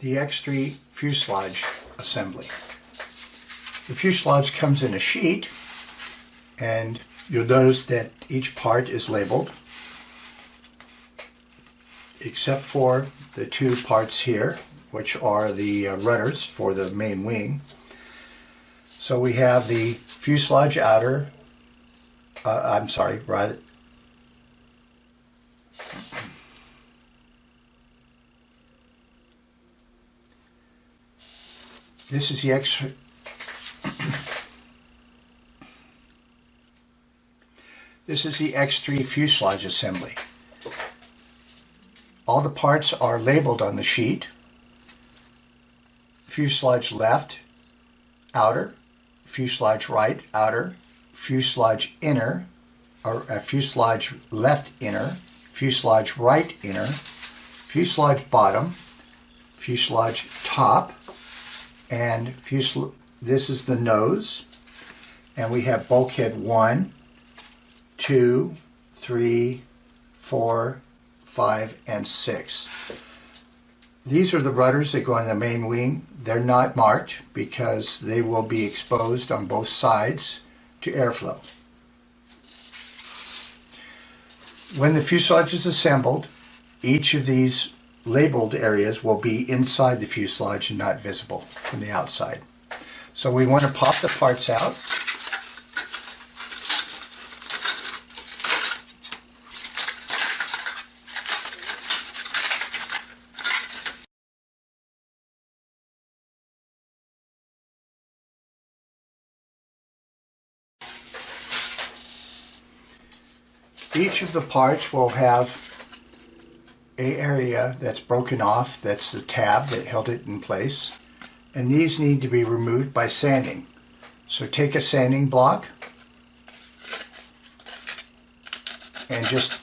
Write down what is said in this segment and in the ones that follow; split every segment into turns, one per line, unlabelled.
the X-3 fuselage assembly. The fuselage comes in a sheet, and you'll notice that each part is labeled except for the two parts here, which are the rudders for the main wing. So we have the fuselage outer, this is the This is the X-3 fuselage assembly. All the parts are labeled on the sheet. Fuselage left, outer, fuselage right, outer, fuselage inner, or fuselage left inner, fuselage right inner, fuselage bottom, fuselage top, and this is the nose. And we have bulkhead 1, 2, 3, 4, 5, and 6. These are the rudders that go on the main wing. They're not marked because they will be exposed on both sides to airflow. When the fuselage is assembled, each of these labeled areas will be inside the fuselage and not visible from the outside. So we want to pop the parts out. Each of the parts will have an area that's broken off, that's the tab that held it in place, and these need to be removed by sanding. So take a sanding block and just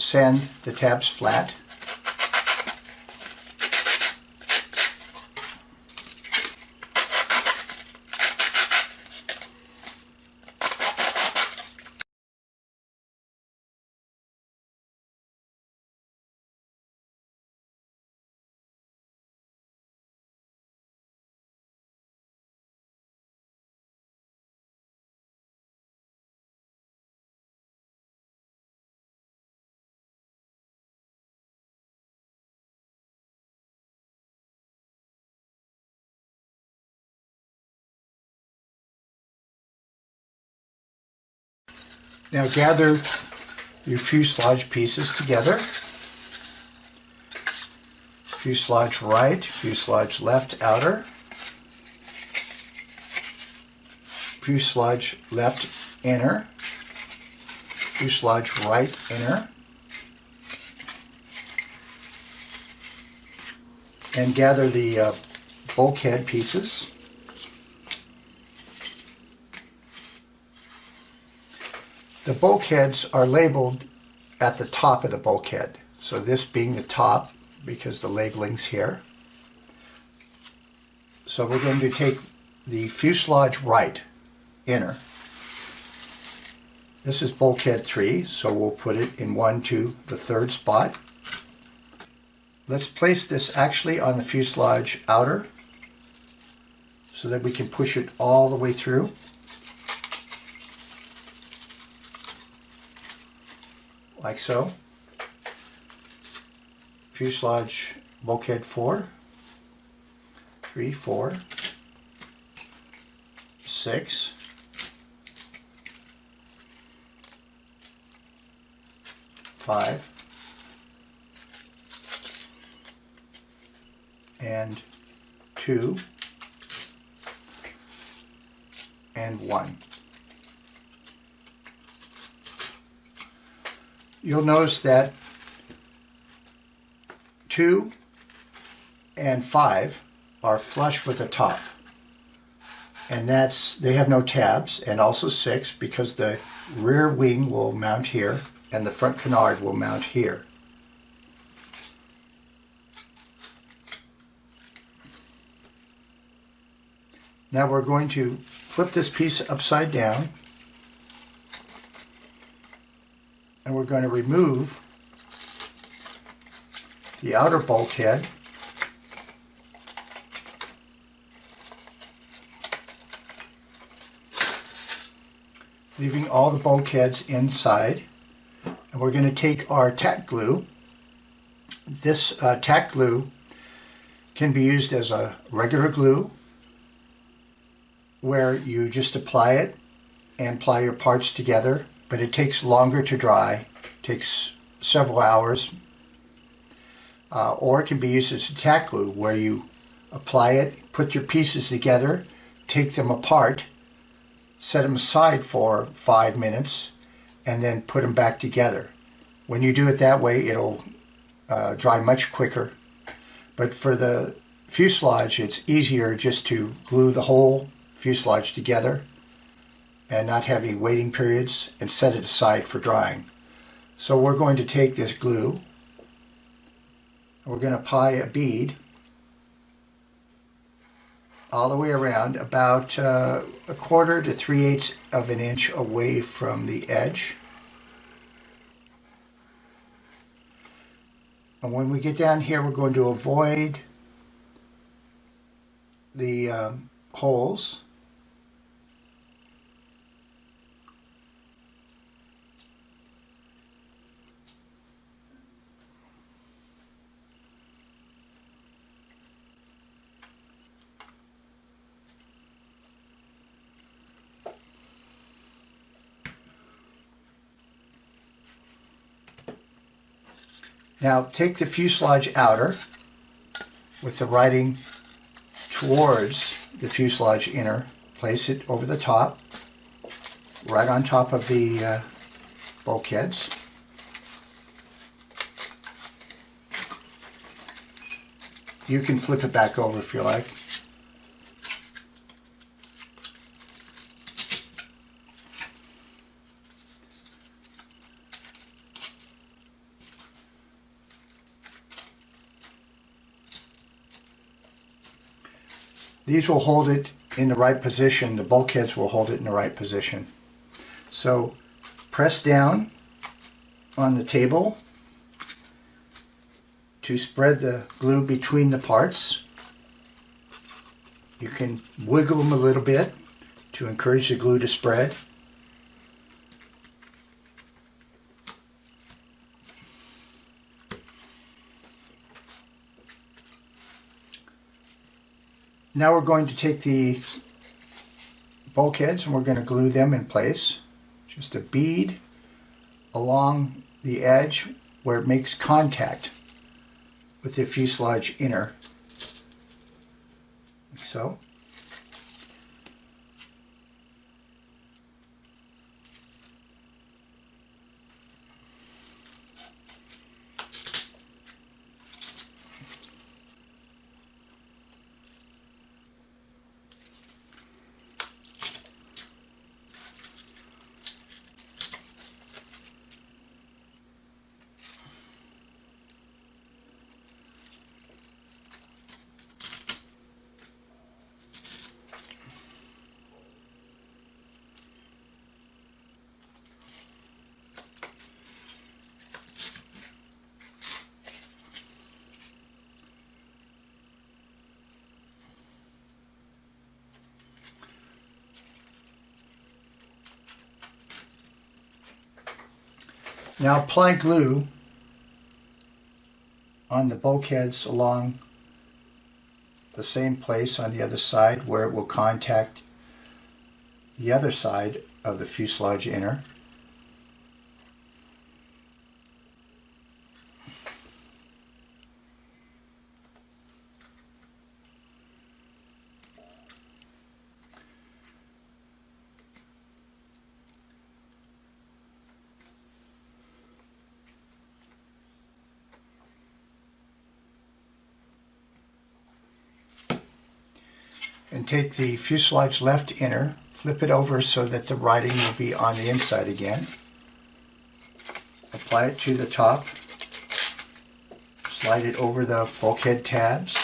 sand the tabs flat. Now gather your fuselage pieces together. Fuselage right, fuselage left outer, fuselage left inner, fuselage right inner, and gather the bulkhead pieces. The bulkheads are labeled at the top of the bulkhead. So this being the top, because the labeling's here. So we're going to take the fuselage right inner. This is bulkhead 3, so we'll put it in 1, 2, the third spot. Let's place this actually on the fuselage outer so that we can push it all the way through. Like so. Fuselage bulkhead 4, 3, 4, 6, 5, and 2, and 1. You'll notice that 2 and 5 are flush with the top, and they have no tabs, and also 6 because the rear wing will mount here and the front canard will mount here. Now we're going to flip this piece upside down, and we're going to remove the outer bulkhead leaving all the bulkheads inside. And we're going to take our tack glue. This tack glue can be used as a regular glue, where you just apply it and apply your parts together, but it takes longer to dry. It takes several hours. Or it can be used as a tack glue, where you apply it, put your pieces together, take them apart, set them aside for 5 minutes, and then put them back together. When you do it that way, it'll dry much quicker. But for the fuselage, it's easier just to glue the whole fuselage together and not have any waiting periods, and set it aside for drying. So we're going to take this glue, and we're going to apply a bead all the way around, about 1/4 to 3/8 of an inch away from the edge. And when we get down here, we're going to avoid the holes. Now take the fuselage outer with the writing towards the fuselage inner. Place it over the top, right on top of the bulkheads. You can flip it back over if you like. These will hold it in the right position. The bulkheads will hold it in the right position. So press down on the table to spread the glue between the parts. You can wiggle them a little bit to encourage the glue to spread. Now we're going to take the bulkheads and we're going to glue them in place. Just a bead along the edge where it makes contact with the fuselage inner. Like so. Now apply glue on the bulkheads along the same place on the other side where it will contact the other side of the fuselage inner. And take the fuselage left inner, flip it over so that the writing will be on the inside again. Apply it to the top, slide it over the bulkhead tabs.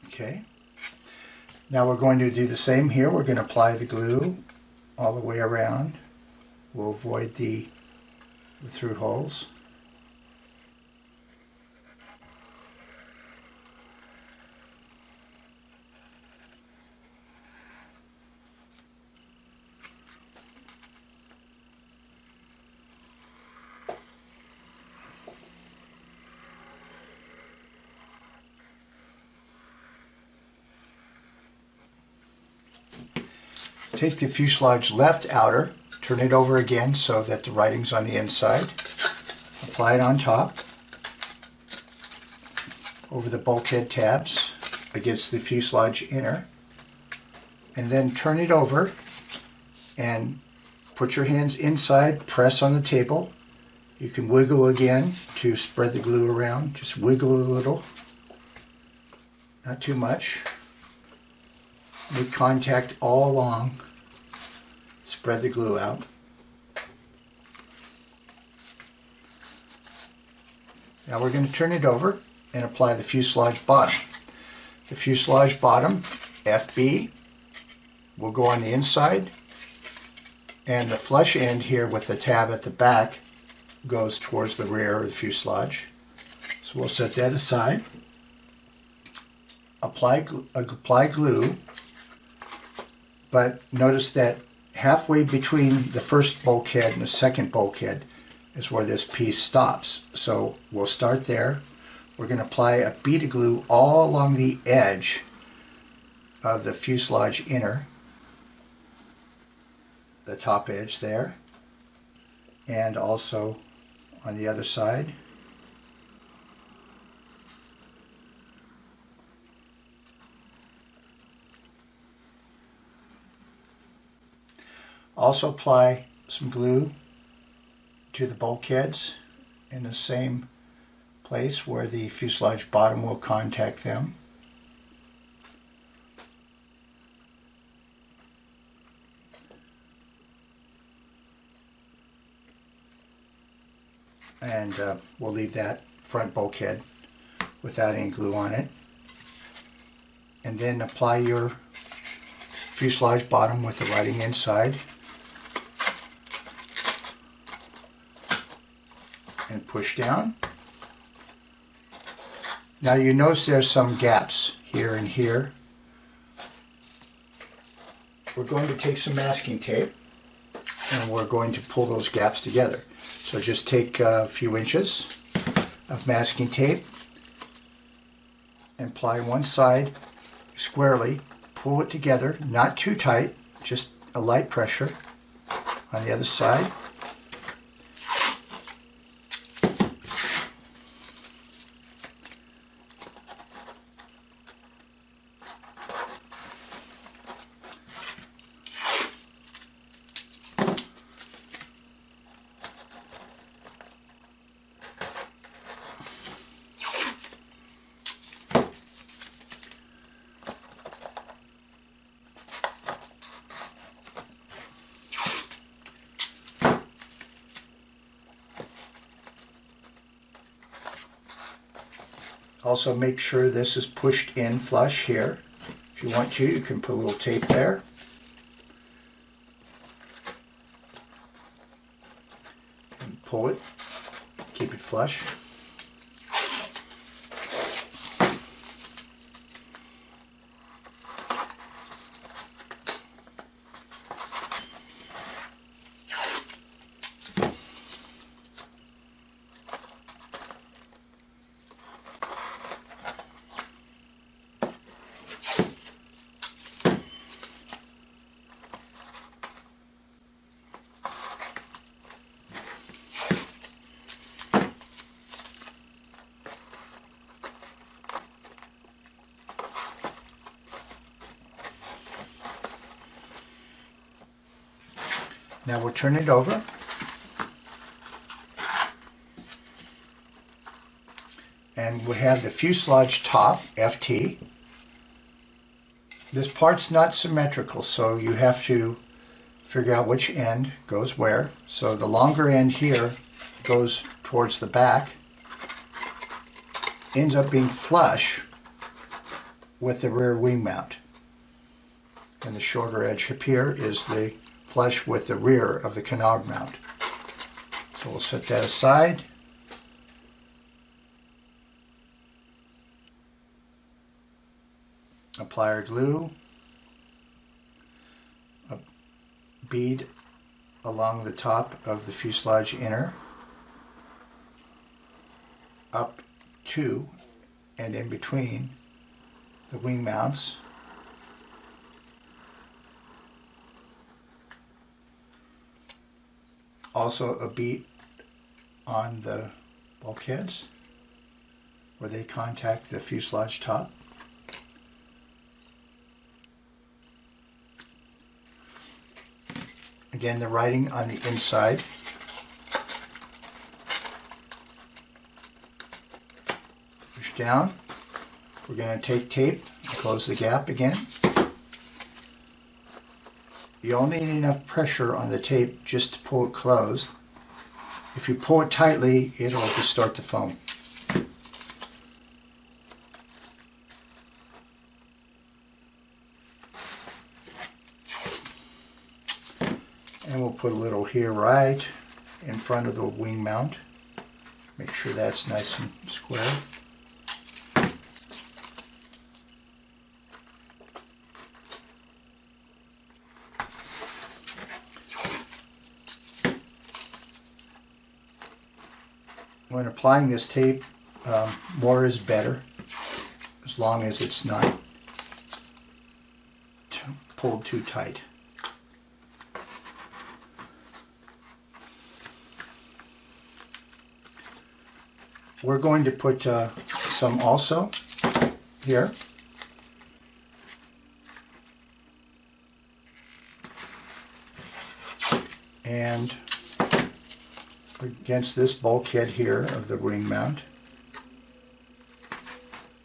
Okay. Now we're going to do the same here. We're going to apply the glue all the way around. We'll avoid the through holes. Take the fuselage left outer, turn it over again so that the writing's on the inside. Apply it on top, over the bulkhead tabs against the fuselage inner, and then turn it over and put your hands inside, press on the table. You can wiggle again to spread the glue around. Just wiggle a little, not too much. Make contact all along. Spread the glue out. Now we're going to turn it over and apply the fuselage bottom. The fuselage bottom, FB, will go on the inside, and the flush end here with the tab at the back goes towards the rear of the fuselage. So we'll set that aside. Apply glue, but notice that halfway between the first bulkhead and the second bulkhead is where this piece stops. So we'll start there. We're going to apply a bead of glue all along the edge of the fuselage inner, the top edge there, and also on the other side. Also apply some glue to the bulkheads in the same place where the fuselage bottom will contact them. And we'll leave that front bulkhead without any glue on it. And then apply your fuselage bottom with the writing inside. And push down. Now you notice there's some gaps here and here. We're going to take some masking tape and we're going to pull those gaps together. So just take a few inches of masking tape and apply one side squarely, pull it together, not too tight, just a light pressure on the other side. Also make sure this is pushed in flush here. If you want to, you can put a little tape there. And pull it, keep it flush. Now we'll turn it over and we have the fuselage top, FT. This part's not symmetrical, so you have to figure out which end goes where. So the longer end here goes towards the back, ends up being flush with the rear wing mount. And the shorter edge up here is the flush with the rear of the canard mount. So we'll set that aside. Apply our glue, a bead along the top of the fuselage inner, up to and in between the wing mounts. Also a bead on the bulkheads where they contact the fuselage top. Again, the writing on the inside. Push down. We're going to take tape and close the gap again. You'll need enough pressure on the tape just to pull it closed. If you pull it tightly, it'll distort the foam. And we'll put a little here right in front of the wing mount. Make sure that's nice and square. When applying this tape, more is better, as long as it's not pulled too tight. We're going to put some also here. And against this bulkhead here of the wing mount.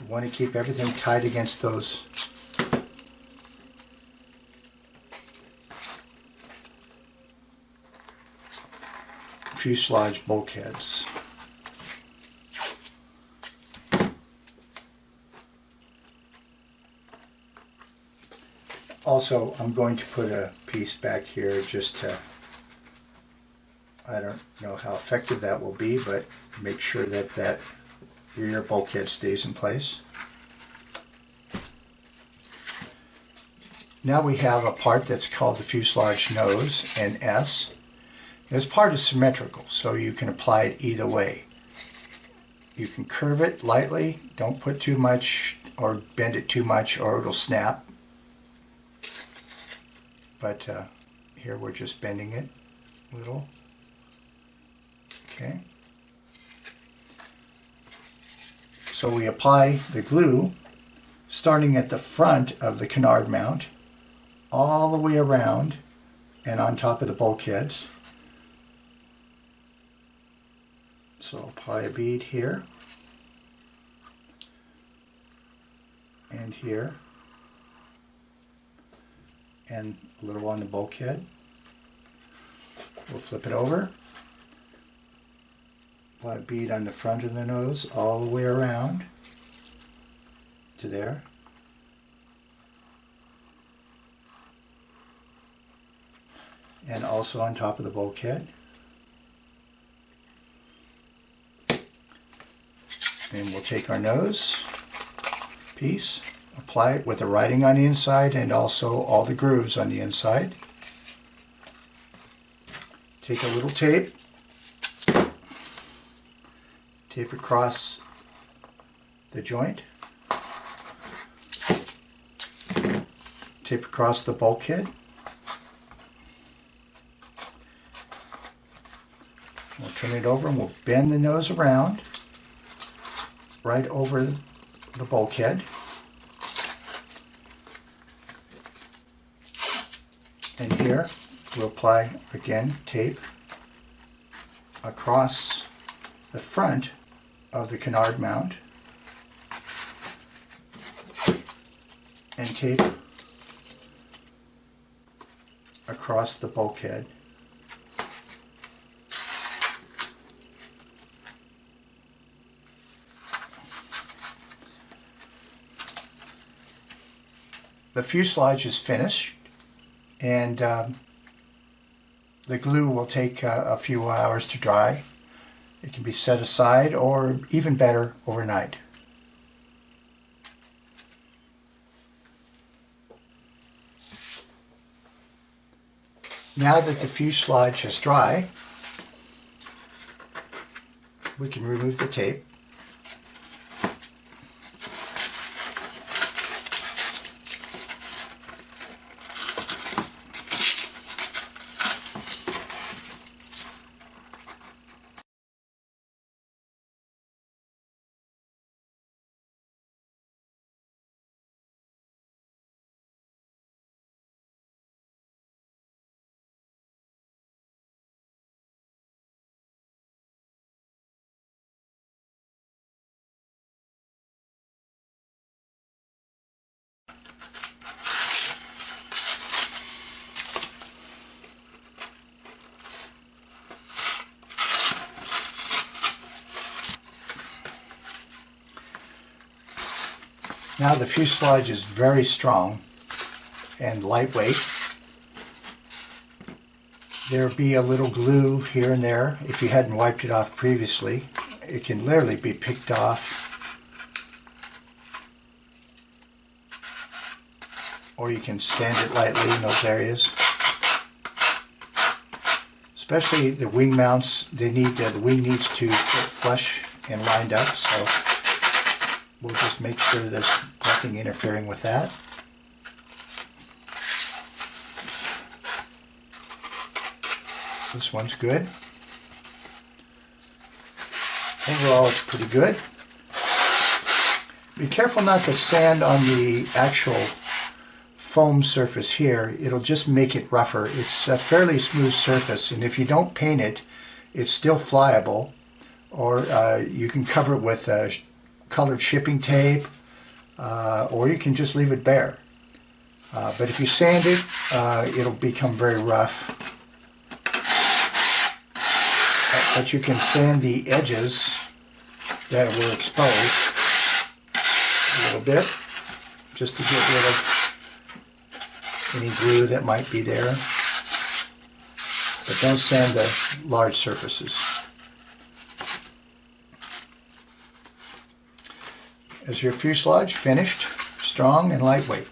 You want to keep everything tight against those fuselage bulkheads. Also, I'm going to put a piece back here just to, I don't know how effective that will be, but make sure that that rear bulkhead stays in place. Now we have a part that's called the fuselage nose and S. This part is symmetrical, so you can apply it either way. You can curve it lightly, don't put too much or bend it too much or it'll snap. But here we're just bending it a little. Okay. So we apply the glue starting at the front of the canard mount all the way around and on top of the bulkheads. So I'll apply a bead here and here and a little on the bulkhead. We'll flip it over. Apply a bead on the front of the nose all the way around to there. And also on top of the bulkhead. And we'll take our nose piece, apply it with the writing on the inside and also all the grooves on the inside. Take a little tape, tape across the joint, tape across the bulkhead. We'll turn it over and we'll bend the nose around right over the bulkhead. And here we'll apply again tape across the front of the canard mount and tape across the bulkhead. The fuselage is finished, and the glue will take a few hours to dry. It can be set aside or even better overnight. Now that the fuselage is dry, we can remove the tape. Now the fuselage is very strong and lightweight. There'll be a little glue here and there if you hadn't wiped it off previously. It can literally be picked off. Or you can sand it lightly in those areas. Especially the wing mounts, the wing needs to fit flush and lined up, so we'll just make sure there's nothing interfering with that. This one's good. Overall, it's pretty good. Be careful not to sand on the actual foam surface here. It'll just make it rougher. It's a fairly smooth surface, and if you don't paint it, it's still flyable. Or you can cover it with colored shipping tape, or you can just leave it bare. But if you sand it, it'll become very rough. But you can sand the edges that were exposed a little bit, just to get rid of any glue that might be there. But don't sand the large surfaces. As your fuselage finished, strong and lightweight.